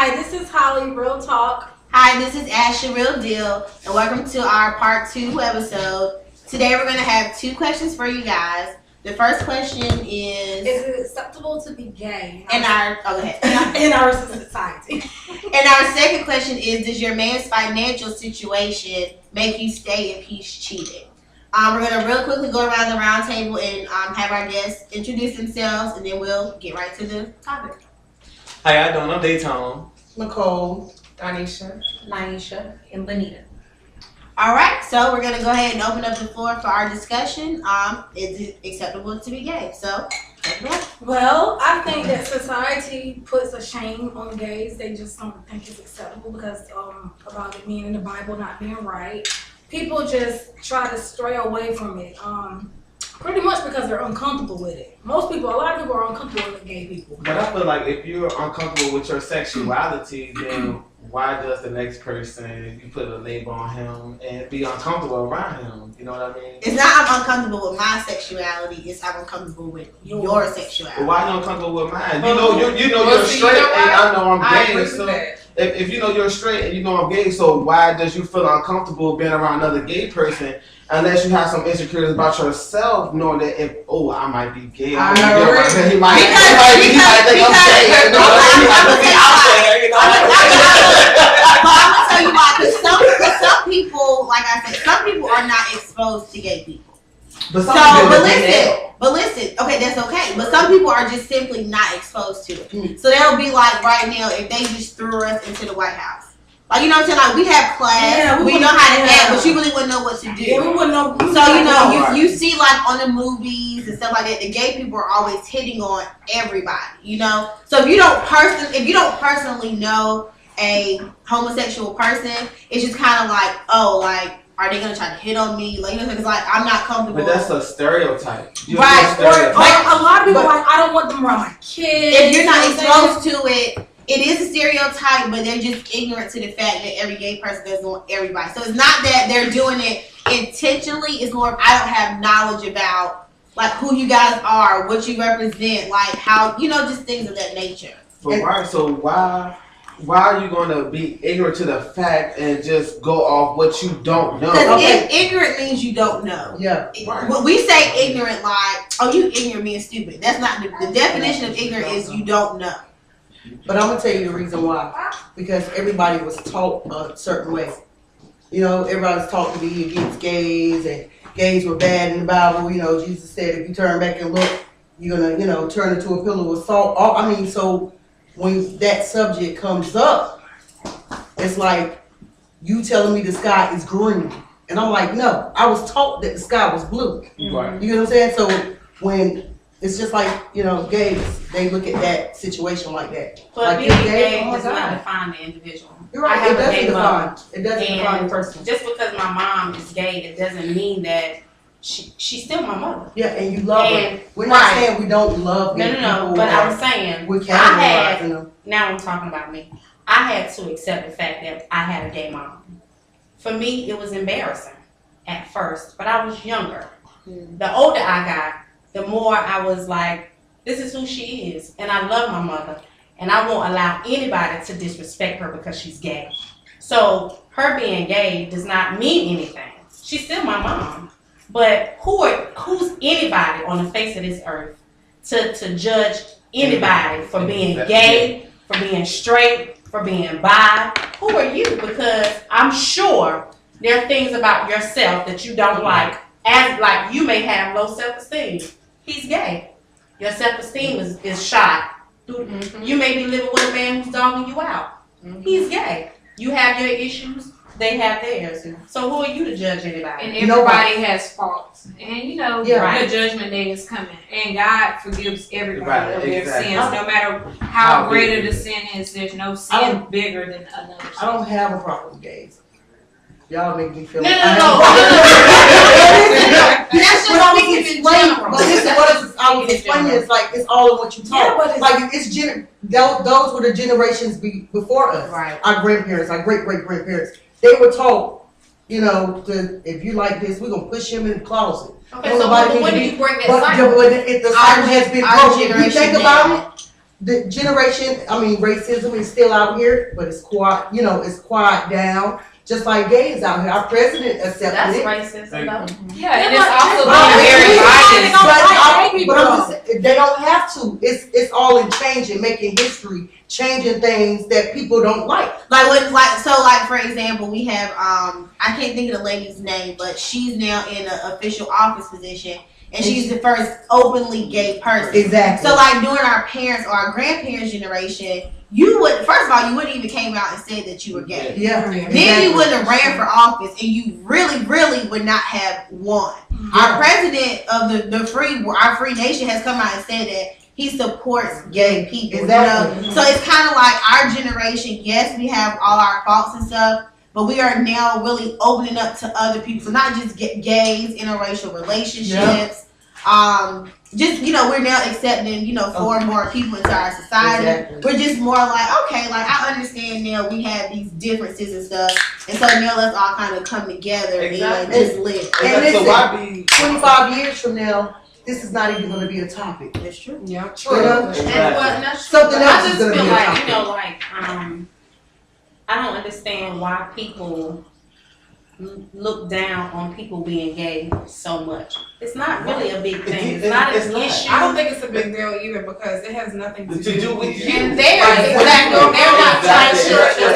Hi, this is Holly, Real Talk. Hi, this is Ashley, Real Deal, and welcome to our part 2 episode. Today we're going to have 2 questions for you guys. The first question is it acceptable to be gay in our society? And our second question is, does your man's financial situation make you stay if he's cheating? We're going to real quickly go around the round table and have our guests introduce themselves, and then we'll get right to the topic. How y'all doing? I'm Dayton. Nicole, Danisha, Naisha, and Benita. All right, so we're going to go ahead and open up the floor for our discussion. Is it acceptable to be gay? So, well, I think that society puts a shame on gays. They just don't think it's acceptable because about it being in the Bible not being right. People just try to stray away from it. Pretty much because they're uncomfortable with it. A lot of people are uncomfortable with gay people. But I feel like if you're uncomfortable with your sexuality, then why does the next person, you put a label on him and be uncomfortable around him? You know what I mean? It's not I'm uncomfortable with my sexuality, it's I'm uncomfortable with your sexuality. Well, why are you uncomfortable with mine? You know you're straight and I know I'm gay. So if you know you're straight and you know I'm gay, so why does you feel uncomfortable being around another gay person? Unless you have some insecurities about yourself, knowing that I might be gay, he might think I'm gay. I'm gonna tell you why. Because some people, like I said, some people are not exposed to gay people. But listen. Okay, that's okay. But some people are just simply not exposed to it. So they'll be like, right now, if they just threw us into the White House. Like, you know what I'm saying? Like, we have class, we know how to act, but you really wouldn't know what to do. Yeah, we wouldn't know. So, you see, like, on the movies and stuff like that, the gay people are always hitting on everybody, you know? So, if you don't personally know a homosexual person, it's just kind of like, oh, like, are they going to try to hit on me? Like, you know, because, like, I'm not comfortable. But that's a stereotype. Right. Or a lot of people are like, I don't want them around my kids. If you're not exposed to it, it is a stereotype, but they're just ignorant to the fact that every gay person does want everybody. So it's not that they're doing it intentionally. It's more of, I don't have knowledge about, like, who you guys are, what you represent, like, how, you know, just things of that nature. But why are you going to be ignorant to the fact and just go off what you don't know? Because ignorant means you don't know. Yeah. Right. When we say ignorant, like, oh, you ignorant means stupid. That's not the definition of ignorant is you don't know. But I'm gonna tell you the reason why. Because everybody was taught a certain way. You know, everybody was taught to be against gays, and gays were bad in the Bible. You know, Jesus said if you turn back and look, you're gonna, you know, turn into a pillar of salt. So when that subject comes up, it's like you telling me the sky is green, and I'm like, no, I was taught that the sky was blue. Right. You know what I'm saying? So when it's just like, you know, gays, they look at that situation like that. But like, being gay does not define the individual. You're right. It doesn't define the person. Just because my mom is gay, it doesn't mean that she's still my mother. Yeah, and you love her. We're not saying we don't love gay No. But I'm saying now I'm talking about me. I had to accept the fact that I had a gay mom. For me, it was embarrassing at first, but I was younger. The older I got, the more I was like, this is who she is. And I love my mother. And I won't allow anybody to disrespect her because she's gay. So her being gay does not mean anything. She's still my mom. But who's anybody on the face of this earth to judge anybody for being gay, for being straight, for being bi? Who are you? Because I'm sure there are things about yourself that you don't like. As like you may have low self-esteem. He's gay. Your self-esteem is shot. You may be living with a man who's dogging you out. He's gay. You have your issues. They have theirs. So who are you to judge anybody? And everybody has faults. And you know, the judgment day is coming. And God forgives everybody of their sins. No matter how great the sin is, there's no sin bigger than another sin. I don't have a problem with gays. Y'all make me feel No. That's just what we can explain. But this is what I was explaining. It's like it's all of what you taught. Yeah, like it's those were the generations before us. Right. Our grandparents, our great grandparents. They were taught, you know, if you like this, we're gonna push him in the closet. Okay, so when did you break that cycle? If the cycle has been broken, you think about it. the generation, racism is still out here, but it's quiet, it's quiet down. Just like gays out here. Our president accepted That's it. racist, though. Yeah, and it's also being very biased. They don't have to. It's all in changing, making history, changing things that people don't like. Like for example, we have I can't think of the lady's name, but she's now in an official office position, and she's the first openly gay person. Exactly. So like during our parents or our grandparents' generation, you wouldn't even came out and said that you were gay. Yeah. Then you wouldn't have ran for office, and you really, really would not have won. Yeah. Our president of our free nation has come out and said that he supports gay people. Exactly. So it's kind of like our generation. Yes, we have all our faults and stuff, but we are now really opening up to other people. So not just gays, interracial relationships. Yeah. We're now accepting, 4 more people into our society. Exactly. We're just more like, okay, like I understand now we have these differences and stuff. And so now let's all kind of come together and just live. And listen, 25 years from now, this is not even going to be a topic. That's true. Yeah, true. Something else is going to be a topic. I don't understand why people look down on people being gay so much. It's not really a big thing. It's not an issue. I don't think it's a big deal either because it has nothing to do with you. And they're not trying to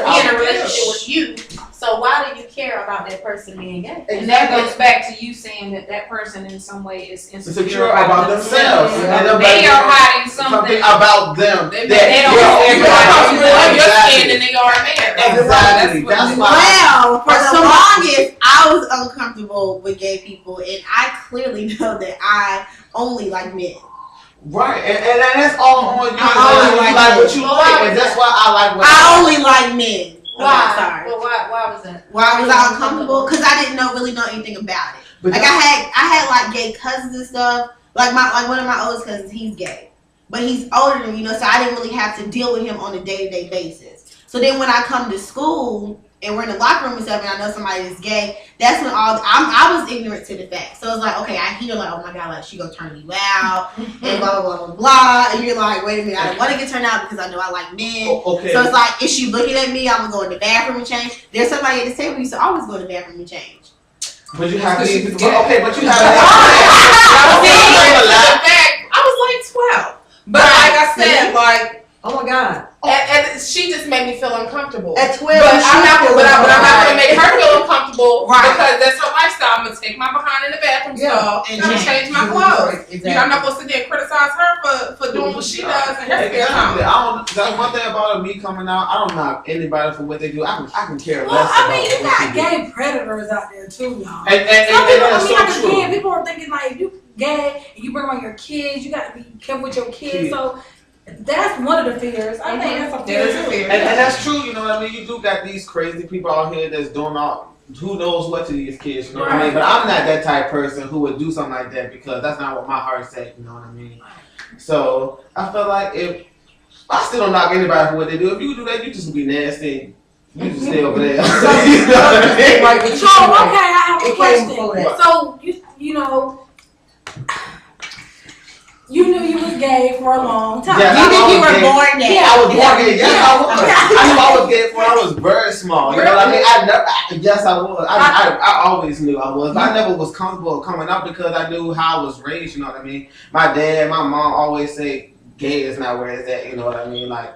be in a relationship with you. So why do you care about that person being gay? Exactly. And that goes back to you saying that person in some way is insecure about themselves. And they are hiding something about them. They don't care about your skin than they are theirs. Exactly. That's why. Well, for the longest, I was uncomfortable with gay people, and I clearly know that I only like men. Right, and that's all on you. I only like what you like, and that's why I like what I only like men. Why? Okay, sorry. Well, why was that? Why was I uncomfortable? Because I didn't really know anything about it. But like I had like gay cousins and stuff. Like one of my oldest cousins, he's gay, but he's older than me, so I didn't really have to deal with him on a day-to-day basis. So then when I come to school and we're in the locker room and stuff, and I know somebody is gay, that's when I was ignorant to the fact. So it's like, okay, I hear like, oh my god, like she gonna turn you out and blah blah blah blah blah, and you're like, wait a minute, I don't want to get turned out because I know I like men. Okay. So it's like, is she looking at me? I'm gonna go in the bathroom and change. There's somebody at the table who used to always go to the bathroom and change. But you have to. Okay, but you have I was like 12, but like I said, like, oh my god. And she just made me feel uncomfortable. At 12, but I'm not going to make her feel uncomfortable right. Because that's her lifestyle. I'm going to take my behind in the bathroom stall and change my clothes. Exactly. I'm not going to sit there and criticize her for doing what she does in her spare time. That's one thing about me coming out. I don't knock anybody for what they do. I can care less. Well, I mean, you got gay predators out there too, y'all. And that's so true. People are thinking like, if you gay and you bring on your kids, you got to be careful with your kids. So that's one of the fears. I think that's a fear. And that's true, you know what I mean? You do got these crazy people out here that's doing who knows what to these kids, you know what I mean? But I'm not that type of person who would do something like that because that's not what my heart said, you know what I mean? So I feel like I still don't knock anybody for what they do. If you do that, you just be nasty. You just stay over there. You know what I mean? So, okay, I have a question. So, you know, you knew you was gay for a long time. Yes, you think you were born gay? I was born gay. Yes, I was. I knew I was gay when I was very small. You know what I mean? Yes, I was. I always knew I was. But I never was comfortable coming out because I knew how I was raised. You know what I mean? My dad, my mom always say gay is not where it's at. You know what I mean? Like,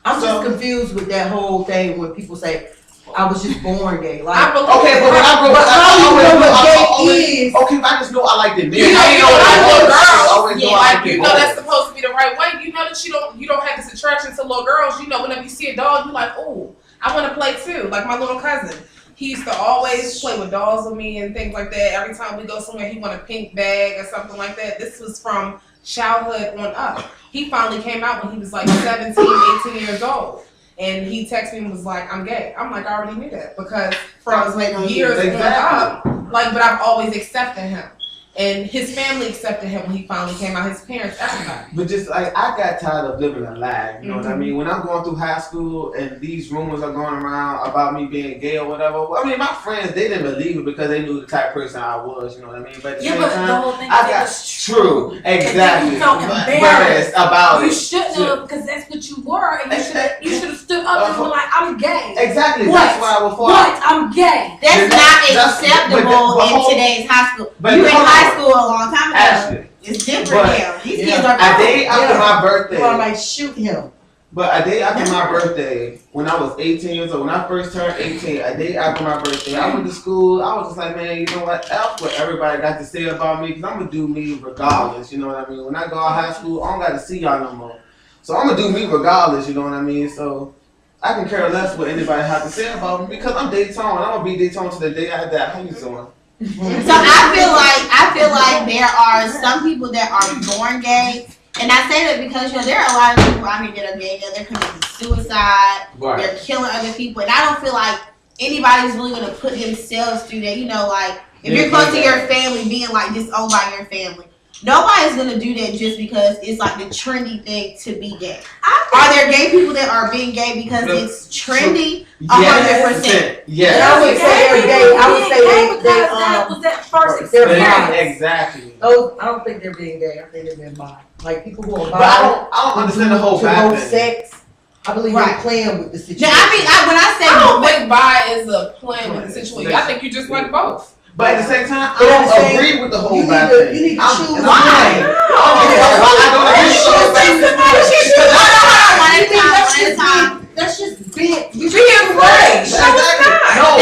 I'm just confused with that whole thing when people say, I was just born gay. Like, okay, but when I grew up, I just know I liked it. You know that's supposed to be the right way. You know that you don't have this attraction to little girls. You know, whenever you see a dog, you like, oh, I want to play too. Like my little cousin, he used to always play with dolls with me and things like that. Every time we go somewhere, he want a pink bag or something like that. This was from childhood on up. He finally came out when he was like 17, 18 years old. And he texted me and was like, I'm gay. I'm like, I already knew that because from years on up, like, but I've always accepted him. And his family accepted him when he finally came out. His parents, everybody. But just like I got tired of living a lie. You know what I mean? When I'm going through high school and these rumors are going around about me being gay or whatever. I mean, my friends they didn't believe it because they knew the type of person I was. You know what I mean? But at the same time, the whole thing I got true exactly. You felt embarrassed about you it. shouldn't have, because that's what you were, and you should have stood up and were like, I'm gay. Exactly. What? That's why I was for. What? I'm gay. That's not acceptable in today's high school. You in high school a long time ago. Actually, it's different now. These kids are a day after my birthday. I might shoot him. But a day after my birthday, when I was 18 years old, when I first turned 18, a day after my birthday, I went to school. I was just like, man, you know what? F what everybody got to say about me, because I'm going to do me regardless. You know what I mean? When I go out of high school, I don't got to see y'all no more. So I'm going to do me regardless. You know what I mean? So I can care less what anybody has to say about me, because I'm Daytona. I'm going to be Daytona to the day I die. How you doing? So I feel like there are some people that are born gay, and I say that because there are a lot of people out here that are gay. They're committing suicide, they're killing other people, and I don't feel like anybody's really gonna put themselves through that. Like if you're close to your family, being like disowned by your family, nobody's gonna do that just because it's like the trendy thing to be gay. Are there gay people that are being gay because it's trendy? 100%. Yes. I would say they're gay. I would say that was that first experience. Exactly. I don't think they're being gay. I think they're being bi. Like people who are bi. But I don't understand the whole bi thing. Sex. I believe they're playing with the situation. Now, when I say I don't think bi is a playing with the situation. I think you just like both. But at the same time, I don't agree with the whole bi thing. You need to choose one. I don't agree with the whole bi thing. That's just being afraid. No,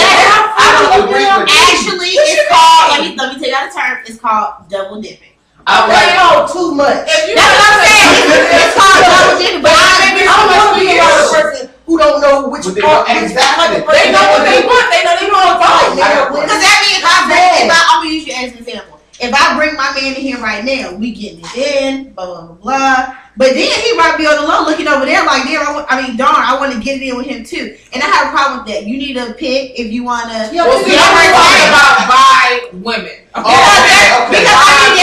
I don't agree with that. Actually, it's called, let me tell you the term, it's called double dipping. Too much. That's what I'm saying. It's called double dipping, but I don't want to be around a person who don't know which part. Exactly. They know what they want. They know they want to fight. Because that means I'm going to use you as an example. If I bring my man in here right now, we getting it in, blah, blah, blah. But then he might be on the low looking over there like, darn, I want to get it in with him too. And I have a problem with that. You need to pick if you want to. Well, see, I'm talking about bi women. Because there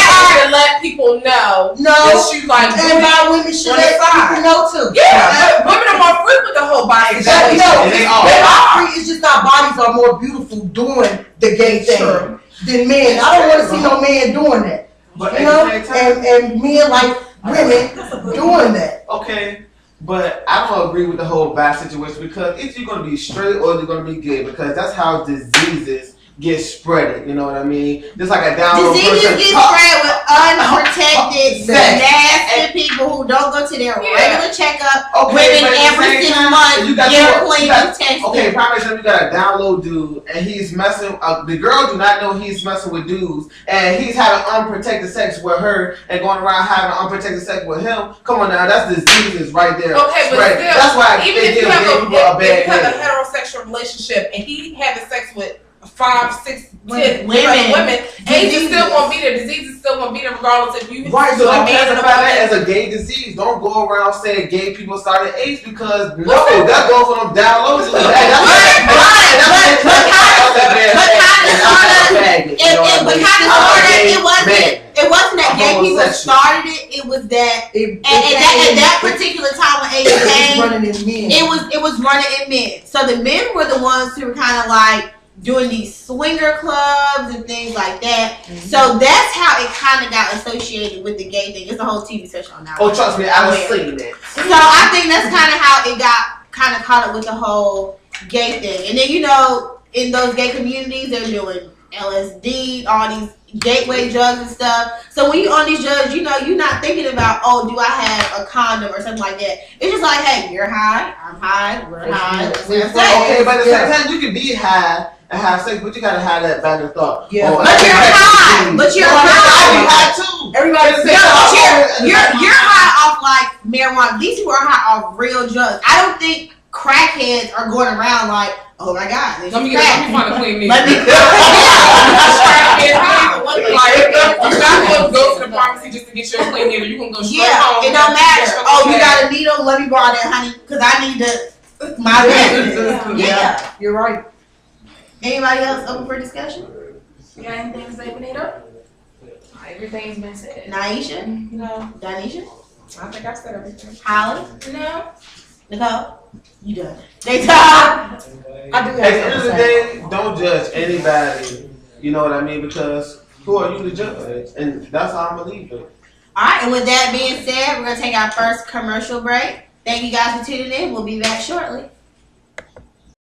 are to let people know that you like and bi women should let people know too. Yeah, but women are more free with the whole bi. Exactly. They are free. It's just our bodies are more beautiful doing the gay thing than men. I don't want to see no man doing that. But and men like women doing that. Okay, but I don't agree with the whole bi situation, because if you're gonna be straight or you're gonna be gay, because that's how diseases get spreaded. You know what I mean? Just like a download diseases get spread with unprotected, nasty people who don't go to their regular checkup. Women every 6 months get clean tested. Okay, prime example, you got a download dude, and he's messing. The girl do not know he's messing with dudes, and he's having unprotected sex with her, and going around having unprotected sex with him. Come on now, that's diseases right there. Okay, but still, that's why even if you have a heterosexual relationship and he having sex with 5, 6, 10 women, AIDS is still gonna be there. Disease is still gonna be there regardless if you. Right, so don't classify that as a gay disease. Don't go around saying gay people started AIDS, because that goes for them downloads. It wasn't that gay people started it. It was that at that particular time when AIDS came, it was running in men. So the men were the ones who were kind of like doing these swinger clubs and things like that. Mm-hmm. So that's how it kind of got associated with the gay thing. It's a whole TV special on that. Oh, trust me, I was seeing it. So I think that's kind of how it got kind of caught up with the whole gay thing. And then, in those gay communities, they're doing LSD, all these gateway drugs and stuff. So when you're on these drugs, you're not thinking about, do I have a condom or something like that. It's just like, hey, you're high, I'm high, we're high. Okay, but at the same time, you can be high and have sex, but you gotta have that back and thought. Yeah. But you're high. But you're high. Too. Everybody's you're high off like marijuana. These people are high off real drugs. I don't think crackheads are going around like, oh my God, let me find a clean needle. Let me you're not going to go to the pharmacy just to get your clean needle. You're going to go straight home. It don't matter. Oh, you got a needle? Let me borrow that, honey, because I need my bed. Yeah, you're right. Anybody else open for discussion? You got anything to say, Benita? Everything's been said. Naisha? No. Danisha? I think I said everything. Holly? No. Nicole? You done. They I talk. do At have the end of the something to say. day, don't judge anybody. You know what I mean? Because who are you to judge? And that's how I believe it. Alright, and with that being said, we're gonna take our first commercial break. Thank you guys for tuning in. We'll be back shortly.